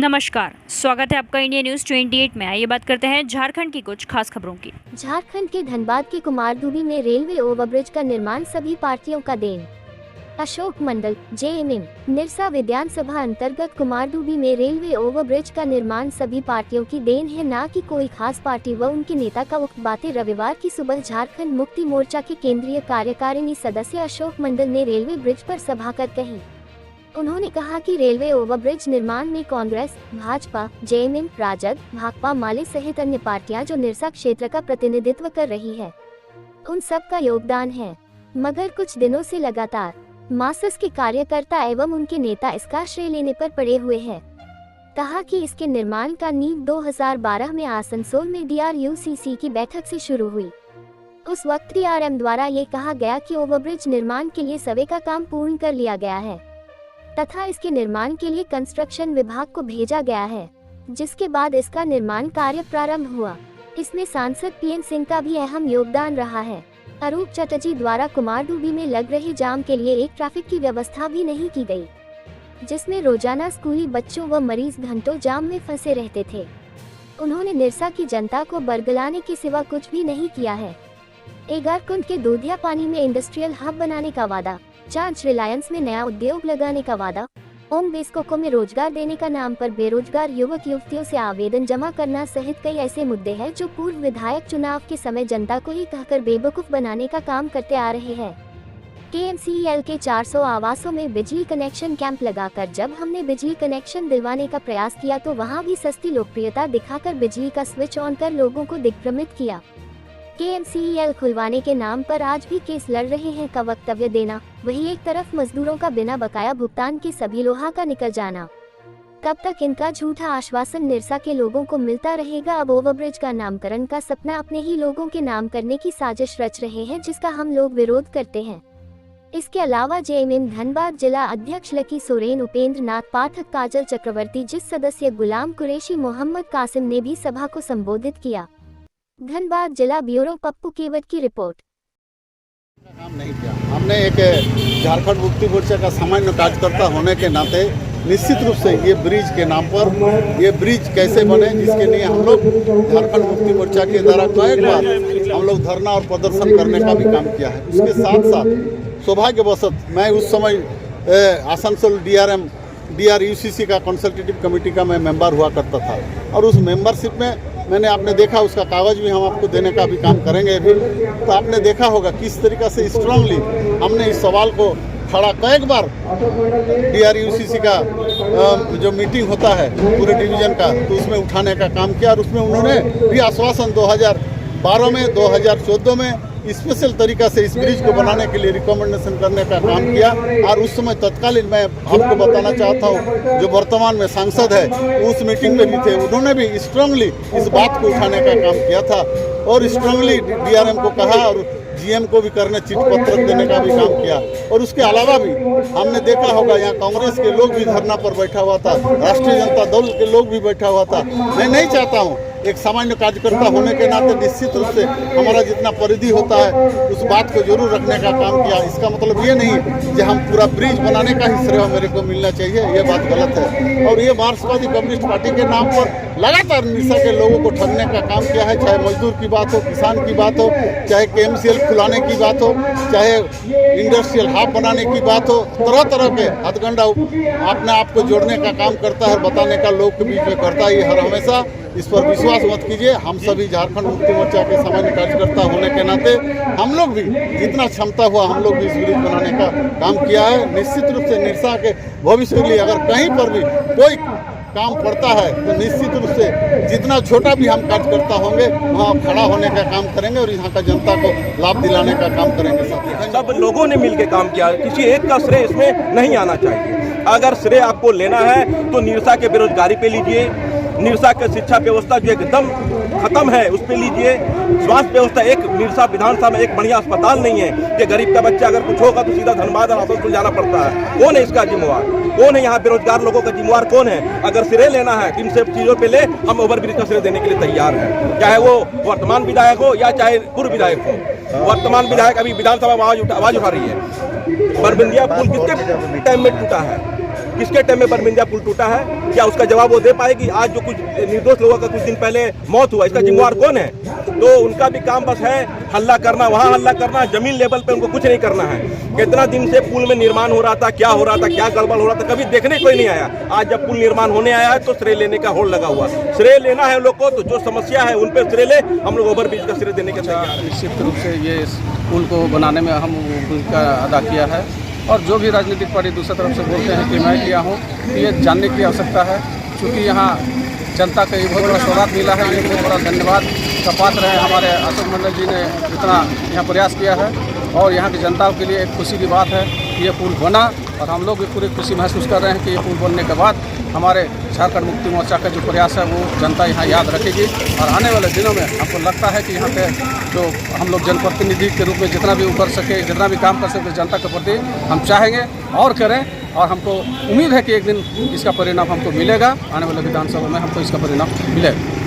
नमस्कार, स्वागत है आपका इंडिया न्यूज 28 में। आइए बात करते हैं झारखंड की कुछ खास खबरों की। झारखंड के धनबाद के कुमारडूबी में रेलवे ओवरब्रिज का निर्माण सभी पार्टियों का देन। अशोक मंडल, जेएमएम, निरसा विधानसभा अंतर्गत कुमारडूबी में रेलवे ओवरब्रिज का निर्माण सभी पार्टियों की देन है, न कि कोई खास पार्टी व उनके नेता का। उक्त बातें रविवार की सुबह झारखंड मुक्ति मोर्चा के केंद्रीय कार्यकारिणी सदस्य अशोक मंडल ने रेलवे ब्रिज पर सभा कर कही। उन्होंने कहा कि रेलवे ओवरब्रिज निर्माण में कांग्रेस, भाजपा, जेएमएम, राजद, भाकपा माले सहित अन्य पार्टियां जो निरसा क्षेत्र का प्रतिनिधित्व कर रही है, उन सब का योगदान है। मगर कुछ दिनों से लगातार मार्क्सिस्ट के कार्यकर्ता एवं उनके नेता इसका श्रेय लेने पर पड़े हुए हैं। कहा कि इसके निर्माण का नींव 2012 में आसनसोल में DRUCC की बैठक से शुरू हुई। उस वक्त DRM द्वारा ये कहा गया कि ओवरब्रिज निर्माण के लिए सर्वे का काम पूर्ण कर लिया गया है तथा इसके निर्माण के लिए कंस्ट्रक्शन विभाग को भेजा गया है, जिसके बाद इसका निर्माण कार्य प्रारंभ हुआ। इसमें सांसद PN सिंह का भी अहम योगदान रहा है। अरूप चटर्जी द्वारा कुमारडूबी में लग रहे जाम के लिए एक ट्रैफिक की व्यवस्था भी नहीं की गई, जिसमें रोजाना स्कूली बच्चों व मरीज घंटों जाम में फंसे रहते थे। उन्होंने निरसा की जनता को बरगलाने के सिवा कुछ भी नहीं किया है। एगारकुंड के दूधिया पानी में इंडस्ट्रियल हब बनाने का वादा, चार्ज रिलायंस में नया उद्योग लगाने का वादा, ओम बेस्को में रोजगार देने का नाम पर बेरोजगार युवक युवतियों से आवेदन जमा करना सहित कई ऐसे मुद्दे हैं जो पूर्व विधायक चुनाव के समय जनता को ही कहकर बेवकूफ बनाने का काम करते आ रहे हैं। KMCEL के 400 आवासों में बिजली कनेक्शन कैंप लगाकर जब हमने बिजली कनेक्शन दिलवाने का प्रयास किया तो वहां भी सस्ती लोकप्रियता दिखाकर बिजली का स्विच ऑन कर लोगों को दिग्भ्रमित किया। KMCEL खुलवाने के नाम पर आज भी केस लड़ रहे हैं का वक्तव्य देना, वही एक तरफ मजदूरों का बिना बकाया भुगतान के सभी लोहा का निकल जाना। कब तक इनका झूठा आश्वासन निरसा के लोगों को मिलता रहेगा। अब ओवरब्रिज का नामकरण का सपना अपने ही लोगों के नाम करने की साजिश रच रहे हैं, जिसका हम लोग विरोध करते हैं। इसके अलावा जेएमएम धनबाद जिला अध्यक्ष लकी सोरेन, उपेंद्र नाथ पाठक, काजल चक्रवर्ती, जिस सदस्य गुलाम कुरैशी, मोहम्मद कासिम ने भी सभा को संबोधित किया। धनबाद जिला ब्यूरो पप्पू केवट की रिपोर्ट। काम नहीं किया। हमने एक झारखंड मुक्ति मोर्चा का सामान्य कार्यकर्ता होने के नाते निश्चित रूप से ये ब्रिज के नाम पर ये ब्रिज कैसे बने, जिसके लिए हम लोग झारखंड मुक्ति मोर्चा के द्वारा कई बार हम लोग धरना और प्रदर्शन करने का भी काम किया है। उसके साथ साथ सौभाग्यवशत मैं उस समय आसनसोल DRUCC का कंसल्टेटिव कमेटी का मैं मेंबर हुआ करता था और उस मेंबरशिप में मैंने आपने देखा, उसका कागज भी हम आपको देने का भी काम करेंगे अभी। तो आपने देखा होगा किस तरीक़ा से स्ट्रांगली हमने इस सवाल को खड़ा कई बार DRUCC का जो मीटिंग होता है पूरे डिवीज़न का, तो उसमें उठाने का काम किया और उसमें उन्होंने भी आश्वासन 2012 में 2014 में स्पेशल तरीका से इस ब्रिज को बनाने के लिए रिकमेंडेशन करने का काम किया। और उस समय तत्कालीन मैं आपको बताना चाहता हूँ जो वर्तमान में सांसद है उस मीटिंग में भी थे, उन्होंने भी स्ट्रांगली इस बात को उठाने का काम किया था और स्ट्रांगली DRM को कहा और GM को भी करने चिट पत्र देने का भी काम किया। और उसके अलावा भी हमने देखा होगा यहाँ कांग्रेस के लोग भी धरना पर बैठा हुआ था, राष्ट्रीय जनता दल के लोग भी बैठा हुआ था। मैं नहीं चाहता हूँ, एक सामान्य कार्यकर्ता होने के नाते निश्चित रूप से हमारा जितना परिधि होता है उस बात को जरूर रखने का काम किया। इसका मतलब ये नहीं कि हम पूरा ब्रिज बनाने का ही श्रेय मेरे को मिलना चाहिए, ये बात गलत है। और ये मार्क्सवादी कम्युनिस्ट पार्टी के नाम पर लगातार निरसा के लोगों को ठगने का काम किया है, चाहे मजदूर की बात हो, किसान की बात हो, चाहे KMCL खुलाने की बात हो, चाहे इंडस्ट्रियल हब बनाने की बात हो, तरह तरह के हथगंडा अपने आप को जोड़ने का काम करता है, बताने का लोग के बीच में करता है हर हमेशा। इस पर विश्वास मत कीजिए। हम सभी झारखंड मुक्ति मोर्चा के सामान्य कार्यकर्ता होने के नाते हम लोग भी जितना क्षमता हुआ हम लोग भी इस ब्रिज बनाने का काम किया है। निश्चित रूप से निरसा के भविष्य के लिए अगर कहीं पर भी कोई काम पड़ता है तो निश्चित रूप से जितना छोटा भी हम कार्यकर्ता होंगे वहाँ खड़ा होने का काम करेंगे और यहाँ का जनता को लाभ दिलाने का काम करेंगे। सब लोगों ने मिलकर काम किया, किसी एक का श्रेय इसमें नहीं आना चाहिए। अगर श्रेय आपको लेना है तो निरसा के बेरोजगारी पे लीजिए, निरसा की शिक्षा व्यवस्था जो एकदम खत्म है उस पर लीजिए, स्वास्थ्य व्यवस्था, एक निरसा विधानसभा में एक बढ़िया अस्पताल नहीं है कि गरीब का बच्चा अगर कुछ होगा तो सीधा धनबाद और आसनसोल जाना पड़ता है। कौन है इसका जिम्मेवार? कौन है यहाँ बेरोजगार लोगों का जिम्मेवार कौन है? अगर श्रेय लेना है इन सब चीज़ों पे ले, हम ओवरब्रिज का श्रेय देने के लिए तैयार हैं, चाहे वो वर्तमान विधायक हो या चाहे पूर्व विधायक हो। वर्तमान विधायक अभी विधानसभा में आवाज उठा रही है। बरबंदिया पुल कितने टाइम में टूटा है? किसके टाइम में बरमिंजा पुल टूटा है, क्या उसका जवाब वो दे पाएगी? आज जो कुछ निर्दोष लोगों का कुछ दिन पहले मौत हुआ, इसका जिम्मेवार कौन है? तो उनका भी काम बस है हल्ला करना, वहाँ हल्ला करना, जमीन लेवल पे उनको कुछ नहीं करना है। कितना दिन से पुल में निर्माण हो रहा था, क्या हो रहा था, क्या गड़बड़ हो रहा था, कभी देखने कोई नहीं आया। आज जब पुल निर्माण होने आया है तो श्रेय लेने का होड़ लगा हुआ। श्रेय लेना है लोग को, तो जो समस्या है उन पर श्रेय ले, हम लोग ओवरब्रिज का श्रेय देने के तैयार हैं। निश्चित रूप से ये इस पुल को बनाने में अहम भूमिका अदा किया है, और जो भी राजनीतिक पार्टी दूसरी तरफ से बोलते हैं कि मैं किया हूँ, ये जानने की आवश्यकता है। क्योंकि यहाँ जनता का ये बहुत बड़ा सौगात मिला है, ये बहुत बड़ा धन्यवाद का पात्र है। हमारे अशोक मंडल जी ने इतना यहाँ प्रयास किया है, और यहाँ की जनता के लिए एक खुशी की बात है कि ये पुल बना, और हम लोग भी पूरी खुशी महसूस कर रहे हैं कि ये पुल बनने के बाद हमारे झारखंड मुक्ति मोर्चा का जो प्रयास है वो जनता यहाँ याद रखेगी। और आने वाले दिनों में हमको लगता है कि यहाँ पे जो हम लोग जनप्रतिनिधि के रूप में जितना भी कर सके, जितना भी काम कर सके जनता के प्रति हम चाहेंगे और करें, और हमको उम्मीद है कि एक दिन इसका परिणाम हमको मिलेगा। आने वाले विधानसभा में हमको इसका परिणाम मिलेगा।